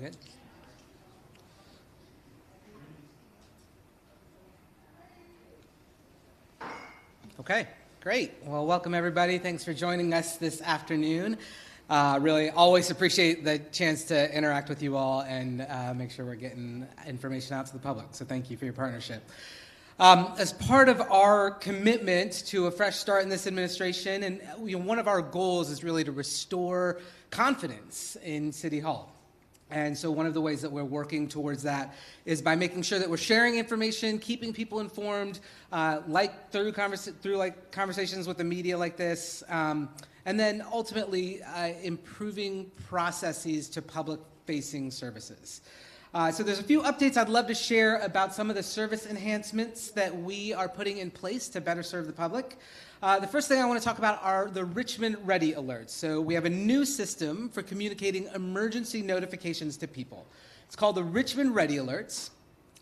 Good. Okay, great. Well, welcome everybody. Thanks for joining us this afternoon. Really always appreciate the chance to interact with you all and make sure we're getting information out to the public. So thank you for your partnership. As part of our commitment to a fresh start in this administration, and one of our goals is really to restore confidence in City Hall. And so one of the ways that we're working towards that is by making sure that we're sharing information, keeping people informed, through conversations with the media like this, and then ultimately improving processes to public-facing services. So there's a few updates I'd love to share about some of the service enhancements that we are putting in place to better serve the public. The first thing I want to talk about are the Richmond Ready alerts. So we have a new system for communicating emergency notifications to people. It's called the Richmond Ready alerts,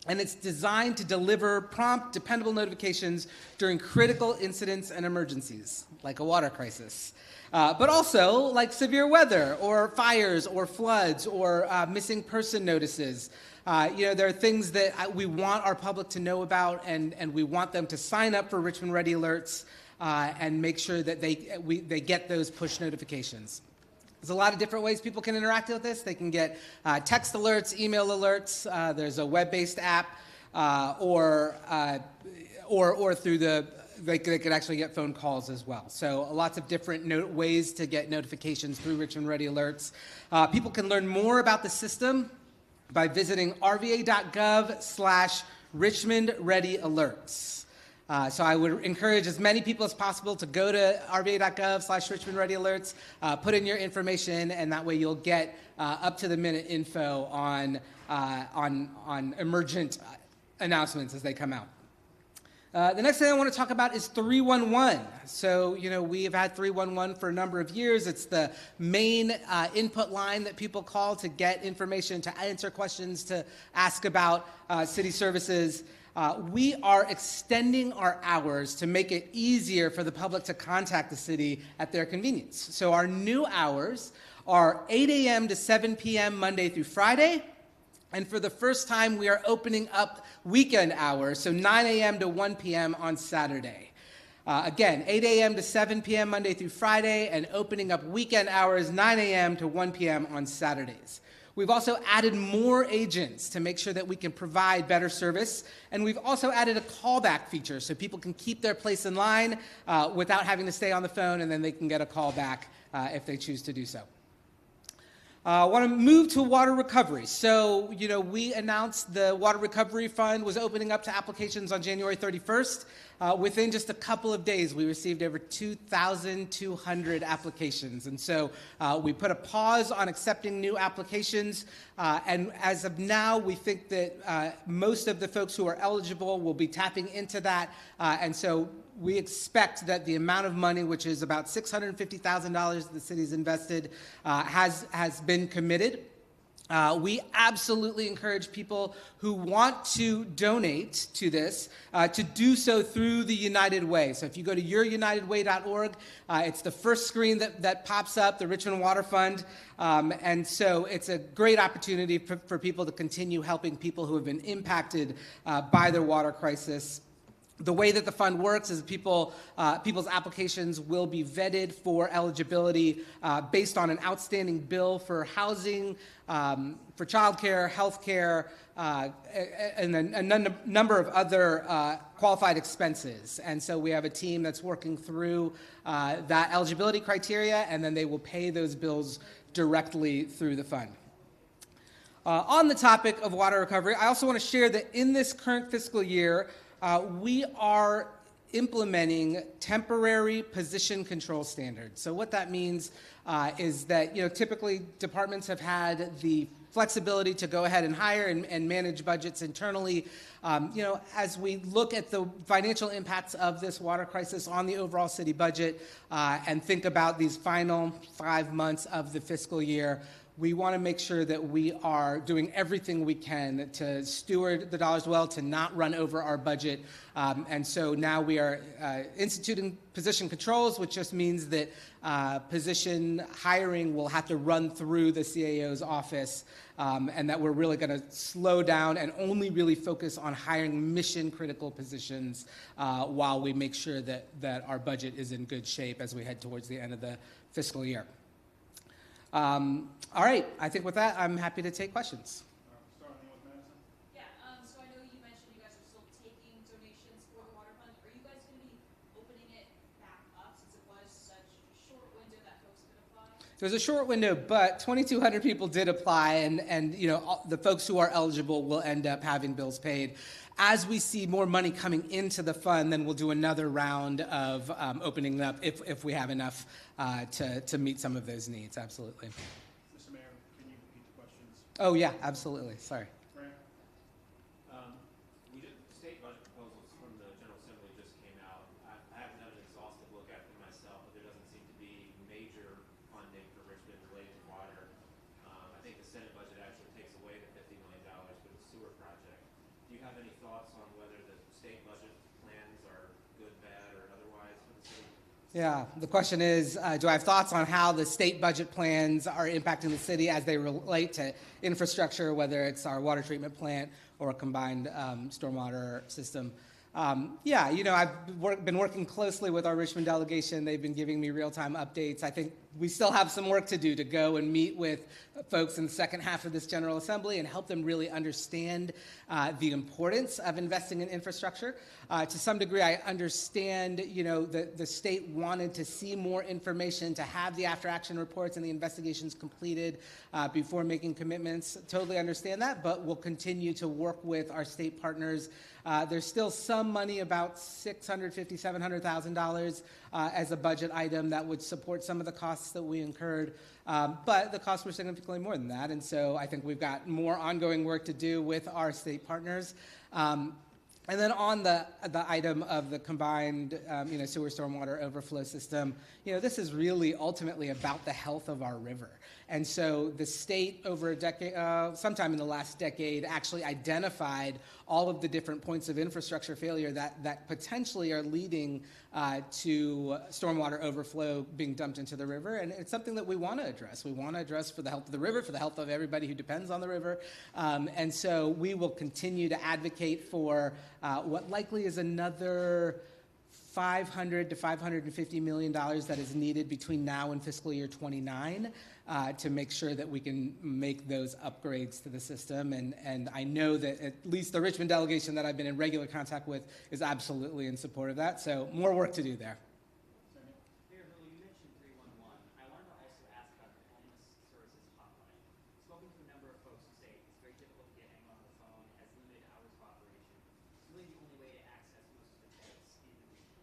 and it's designed to deliver prompt, dependable notifications during critical incidents and emergencies, like a water crisis. But also like severe weather or fires or floods or missing person notices. There are things that we want our public to know about, and we want them to sign up for Richmond Ready alerts and make sure that they get those push notifications. There's a lot of different ways people can interact with this. They can get text alerts, email alerts. There's a web-based app, or through they could actually get phone calls as well. So lots of different ways to get notifications through Richmond Ready alerts. People can learn more about the system by visiting rva.gov/Richmond Ready alerts. So I would encourage as many people as possible to go to rva.gov/Richmond Ready alerts, put in your information, and that way you'll get up-to-the-minute info on emergent announcements as they come out. The next thing I want to talk about is 311. So, we have had 311 for a number of years. It's the main input line that people call to get information, to answer questions, to ask about city services. We are extending our hours to make it easier for the public to contact the city at their convenience. So our new hours are 8 a.m. to 7 p.m. Monday through Friday. And for the first time, we are opening up weekend hours, so 9 a.m. to 1 p.m. on Saturday. Again, 8 a.m. to 7 p.m. Monday through Friday, and opening up weekend hours, 9 a.m. to 1 p.m. on Saturdays. We've also added more agents to make sure that we can provide better service. And we've also added a callback feature so people can keep their place in line without having to stay on the phone, and then they can get a call back if they choose to do so. I want to move to water recovery. So, we announced the Water Recovery Fund was opening up to applications on January 31st. Within just a couple of days, we received over 2,200 applications. And so we put a pause on accepting new applications. And as of now, we think that most of the folks who are eligible will be tapping into that. And so we expect that the amount of money, which is about $650,000 the city's invested, has been committed. We absolutely encourage people who want to donate to this to do so through the United Way. So if you go to yourunitedway.org, it's the first screen that pops up, the Richmond Water Fund. And so it's a great opportunity for people to continue helping people who have been impacted by their water crisis. The way that the fund works is people's applications will be vetted for eligibility based on an outstanding bill for housing, for childcare, healthcare, and a number of other qualified expenses. And so we have a team that's working through that eligibility criteria, and then they will pay those bills directly through the fund. On the topic of water recovery, I also want to share that in this current fiscal year, we are implementing temporary position control standards. So what that means is that, typically departments have had the flexibility to go ahead and hire and manage budgets internally. As we look at the financial impacts of this water crisis on the overall city budget and think about these final 5 months of the fiscal year, we want to make sure that we are doing everything we can to steward the dollars well, to not run over our budget. And so now we are instituting position controls, which just means that position hiring will have to run through the CAO's office, and that we're really going to slow down and only really focus on hiring mission-critical positions while we make sure that our budget is in good shape as we head towards the end of the fiscal year. All right, I think with that, I'm happy to take questions. Starting with Madison. Yeah, so I know you mentioned you guys are still taking donations for the water fund. Are you guys going to be opening it back up since it was such a short window that folks could apply? There's a short window, but 2,200 people did apply, and the folks who are eligible will end up having bills paid. As we see more money coming into the fund, then we'll do another round of opening it up if we have enough to meet some of those needs. Absolutely. Mr. Mayor, can you repeat the questions? Oh yeah, absolutely. Sorry. Frank? State budget proposals from the General Assembly just came out. I haven't done an exhaustive look at them myself, but there doesn't seem to be major funding for Richmond related to water. I think the Senate budget actually takes away the $50 million for the sewer project. Do you have any thoughts on whether the state budget plans are good, bad, or otherwise for the city? Yeah, the question is, do I have thoughts on how the state budget plans are impacting the city as they relate to infrastructure, whether it's our water treatment plant or a combined stormwater system? I've been working closely with our Richmond delegation. They've been giving me real-time updates. I think we still have some work to do to go and meet with folks in the second half of this General Assembly and help them really understand the importance of investing in infrastructure. To some degree, I understand, the state wanted to see more information, to have the after-action reports and the investigations completed before making commitments. Totally understand that, but we'll continue to work with our state partners. There's still some money, about $650,000, $700,000 as a budget item that would support some of the costs that we incurred, but the costs were significantly more than that, and so I think we've got more ongoing work to do with our state partners. And then on the item of the combined sewer stormwater overflow system, this is really ultimately about the health of our river. And so the state over a decade, sometime in the last decade, actually identified all of the different points of infrastructure failure that potentially are leading to stormwater overflow being dumped into the river. And it's something that we want to address. We want to address for the health of the river, for the health of everybody who depends on the river. And so we will continue to advocate for what likely is another $500 to $550 million that is needed between now and fiscal year 29 to make sure that we can make those upgrades to the system. And I know that at least the Richmond delegation that I've been in regular contact with is absolutely in support of that. So more work to do there. Mayor Hurley, you mentioned 311. I wanted to also ask about the homeless services hotline. I've spoken to a number of folks who say it's very difficult to get anyone on the phone, has limited hours of operation. It's really the only way to access most of the beds in the region.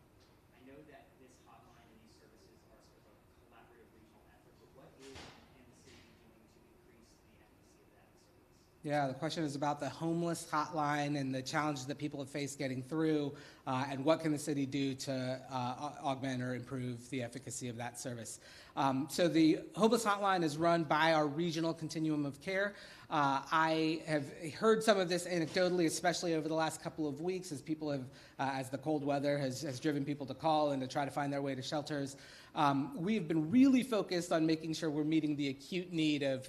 I know that this hotline and these services are sort of a collaborative regional effort, but what is and the city doing to increase the efficacy of that service? Yeah, the question is about the homeless hotline and the challenges that people have faced getting through, and what can the city do to augment or improve the efficacy of that service. So the homeless hotline is run by our regional continuum of care. I have heard some of this anecdotally, especially over the last couple of weeks, as people have, as the cold weather has driven people to call and to try to find their way to shelters. We've been really focused on making sure we're meeting the acute need of,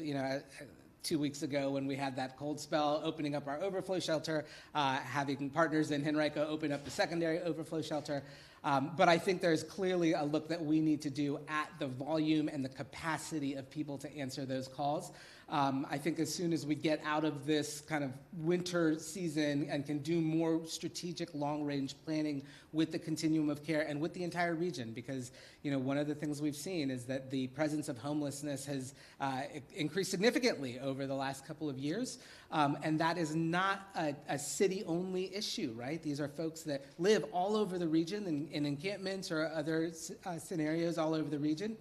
2 weeks ago when we had that cold spell, opening up our overflow shelter, having partners in Henrico open up the secondary overflow shelter. But I think there's clearly a look that we need to do at the volume and the capacity of people to answer those calls. I think as soon as we get out of this kind of winter season and can do more strategic long-range planning with the continuum of care and with the entire region, because one of the things we've seen is that the presence of homelessness has increased significantly over the last couple of years, and that is not a city-only issue, right? These are folks that live all over the region in encampments or other scenarios all over the region.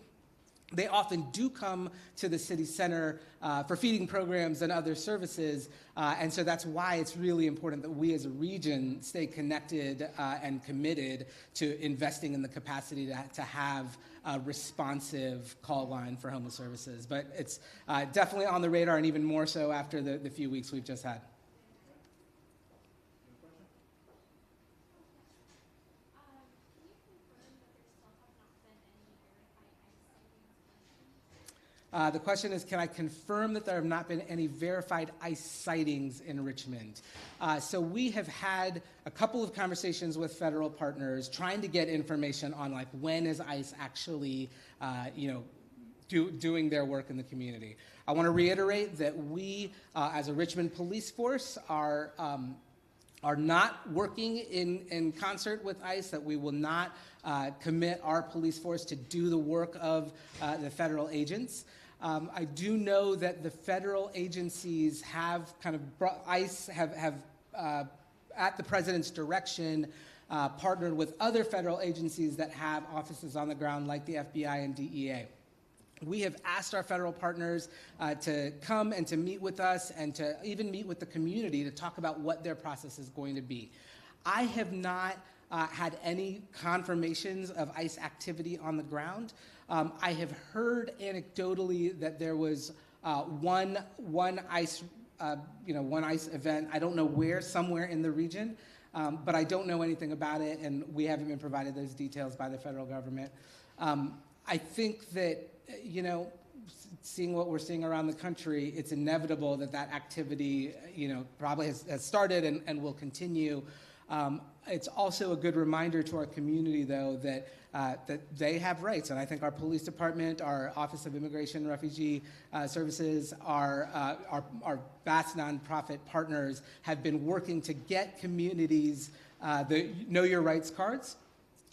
they often do come to the city center for feeding programs and other services, and so that's why it's really important that we as a region stay connected and committed to investing in the capacity to have a responsive call line for homeless services. But it's definitely on the radar, and even more so after the few weeks we've just had. The question is, can I confirm that there have not been any verified ICE sightings in Richmond? So we have had a couple of conversations with federal partners trying to get information on like when is ICE actually, doing their work in the community. I want to reiterate that we, as a Richmond police force, are not working in concert with ICE, that we will not commit our police force to do the work of the federal agents. I do know that the federal agencies have ICE have at the president's direction, partnered with other federal agencies that have offices on the ground like the FBI and DEA. We have asked our federal partners to come and to meet with us and to even meet with the community to talk about what their process is going to be. I have not had any confirmations of ICE activity on the ground. I have heard anecdotally that there was one ICE event. I don't know where, somewhere in the region, but I don't know anything about it, and we haven't been provided those details by the federal government. I think that, seeing what we're seeing around the country, it's inevitable that activity, probably has started and will continue. It's also a good reminder to our community, though, that they have rights, and I think our police department, our Office of Immigration and Refugee Services, our vast nonprofit partners have been working to get communities the Know Your Rights cards,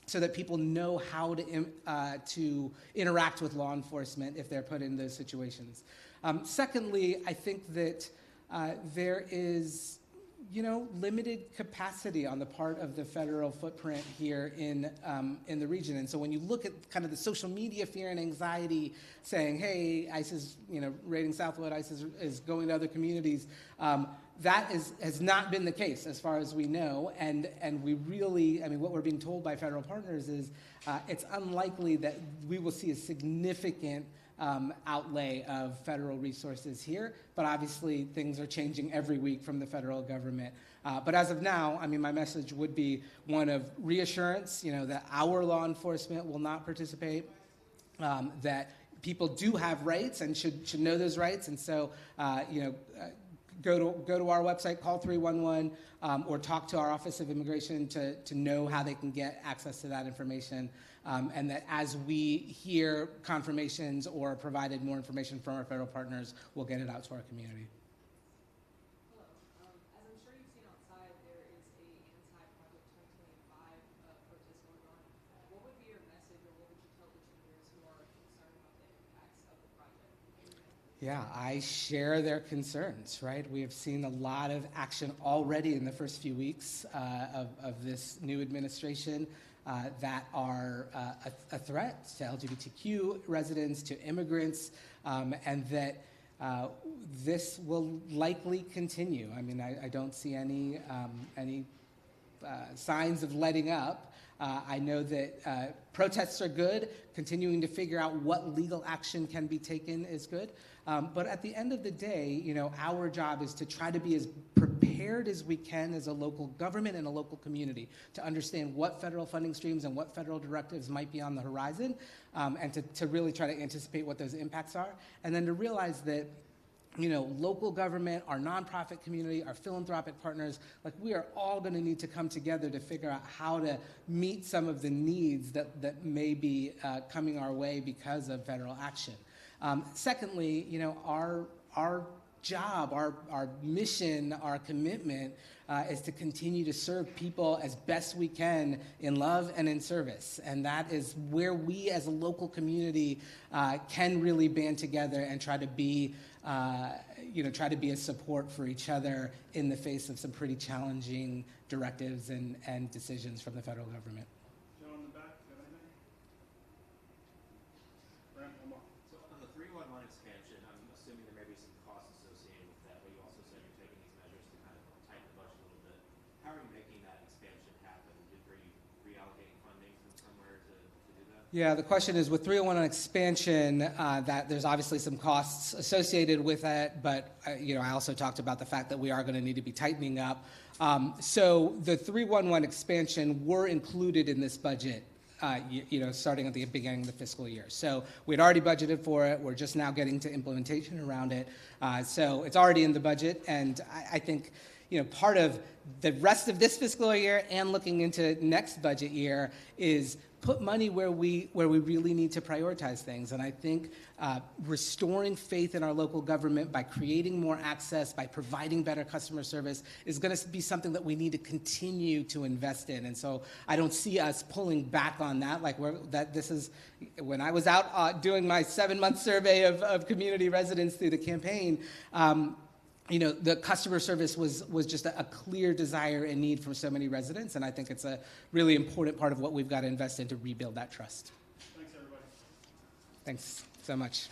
so that people know how to interact with law enforcement if they're put in those situations. Secondly, I think that there is, limited capacity on the part of the federal footprint here in the region. And so when you look at kind of the social media fear and anxiety saying, hey, ICE is, raiding Southwood, ICE is going to other communities, that has not been the case as far as we know. And we really, what we're being told by federal partners is it's unlikely that we will see a significant outlay of federal resources here, but obviously things are changing every week from the federal government. But as of now, my message would be one of reassurance, that our law enforcement will not participate, that people do have rights and should know those rights, and so go to our website, call 311, or talk to our Office of Immigration to know how they can get access to that information. And that as we hear confirmations or provided more information from our federal partners, we'll get it out to our community. Hello. As I'm sure you've seen outside, there is a anti-Project 2025 protest going on. What would be your message, or what would you tell Richmonders who are concerned about the impacts of the project? Yeah, I share their concerns, right? We have seen a lot of action already in the first few weeks of this new administration that are a threat to LGBTQ residents, to immigrants, and that this will likely continue. I don't see any signs of letting up. I know that protests are good. Continuing to figure out what legal action can be taken is good. But at the end of the day, our job is to try to be as prepared as we can as a local government and a local community to understand what federal funding streams and what federal directives might be on the horizon, and to really try to anticipate what those impacts are. And then to realize that local government, our nonprofit community, our philanthropic partners, we are all going to need to come together to figure out how to meet some of the needs that may be coming our way because of federal action. Secondly, our job, our mission, our commitment is to continue to serve people as best we can in love and in service. And that is where we as a local community can really band together and try to be a support for each other in the face of some pretty challenging directives and decisions from the federal government. Joe in the back, got anything? Graham, one more. 311 expansion, I'm assuming there may be some costs associated with that, but you also said you're taking these measures to kind of tighten the budget a little bit. How are you making that expansion happen? Are you reallocating funding from somewhere to do that? Yeah, the question is with 301 on expansion, that there's obviously some costs associated with it, but I also talked about the fact that we are going to need to be tightening up. So the 311 expansion were included in this budget, starting at the beginning of the fiscal year. So we'd already budgeted for it. We're just now getting to implementation around it. So it's already in the budget, and I think part of the rest of this fiscal year and looking into next budget year is put money where we really need to prioritize things. And I think restoring faith in our local government by creating more access, by providing better customer service is going to be something that we need to continue to invest in. And so I don't see us pulling back on that. When I was out doing my 7-month survey of community residents through the campaign, the customer service was just a clear desire and need for so many residents, and I think it's a really important part of what we've got to invest in to rebuild that trust. Thanks, everybody. Thanks so much.